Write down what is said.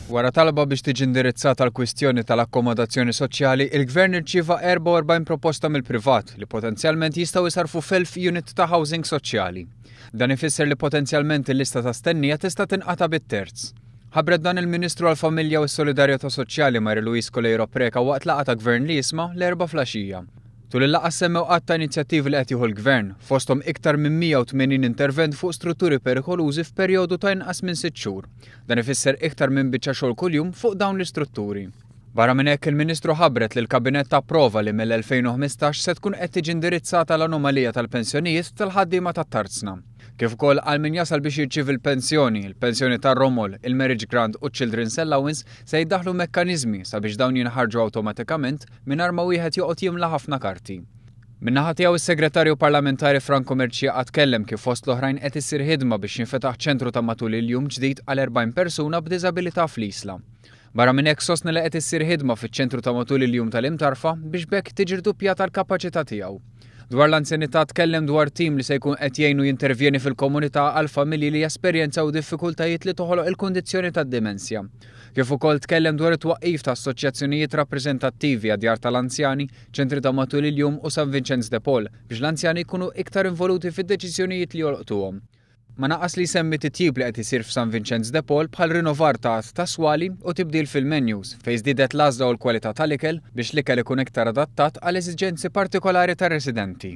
Wara talba biex tiġi indirizzata l-kwistjoni tal-akkomodazzjoni soċjali, il-Gvern irċieva 44 proposta mill-privat li potenzjalment jistgħu jsarfu f'1000 unit ta' housing soċjali. Dan ifisser li potenzjalment il-lista ta' stennija tista' tinqata' bit-terz. Ħabbret dan il-Ministru għall-Familja u s-Solidarjetà Soċjali Marie-Louise Colleiro Preca waqt laqgħa ta' Gvern li jisma' l-erba' flaxija. Tul il-laqgħa semmew qatt ta' inizjattivi li qed jieħu l-Gvern, fosthom iktar minn 180 intervent fuq strutturi perikolużi f'perjodu ta' inqas minn 6 xhur. Dan ifisser iktar minn biċċa xogħol kuljum fuq dawn l-istrutturi. Barra minn hekk il-Ministru ħabbret li l-Kabinett approva li mill-2015 se tkun qed tiġi indirizzata l-anomalija tal-pensjonijiet tal-ħaddiema tat-Tarzna. Kif ukoll għal min jasal biex jirċievi il-pensjoni tar-Romol, il-Marriage Grant u Children's Allowance se jiddaħħlu mekkaniżmi sabiex dawn jinħarġu awtomatikament mingħajr ma wieħed joqgħod jimla ħafna karti. Min-naħa tiegħu is-Segretarju Parlamentari Franco Mercia tkellem kif fost l-oħrajn qed issir ħidma biex jinfetaħ ċentru ta' matul il-jum ġdid għal 40 persuna b'diżabilità fl-Isla. Barra minn hekk sostna li qed issir ħidma fiċ-ċentru ta' matul il-jum tal-Imtarfa biex bekk tiġi rduppjata l-kapaċità tiegħu. Dwar l-anzjanità tkellem dwar tim li se jkun qed jgħinu jintervjeni fil-komunità għal familji li jesperjenzaw diffikultajiet li toħoloq il-kundizzjoni tad-dimensja. Kif ukoll tkellem dwar it-twaqqif ta' assoċjazzjonijiet rappreżentattivi għad-djar tal-anzjani, ċentri ta' matul il-jum u San Vincenz de Paul biex l-anzjani jkunu iktar involuti fid-deċiżjonijiet li jolqtuhom. Ma naqas li semmi titjib li qed isir f'San Vincenz de Paul bħal rinnovar ta' swali u tibdil fil-menus fejn żdiedet l-għażla u l-kwalità tal-ikel biex l-ikel ikun iktar adattat għal eżiġenzi partikolari tar-residenti.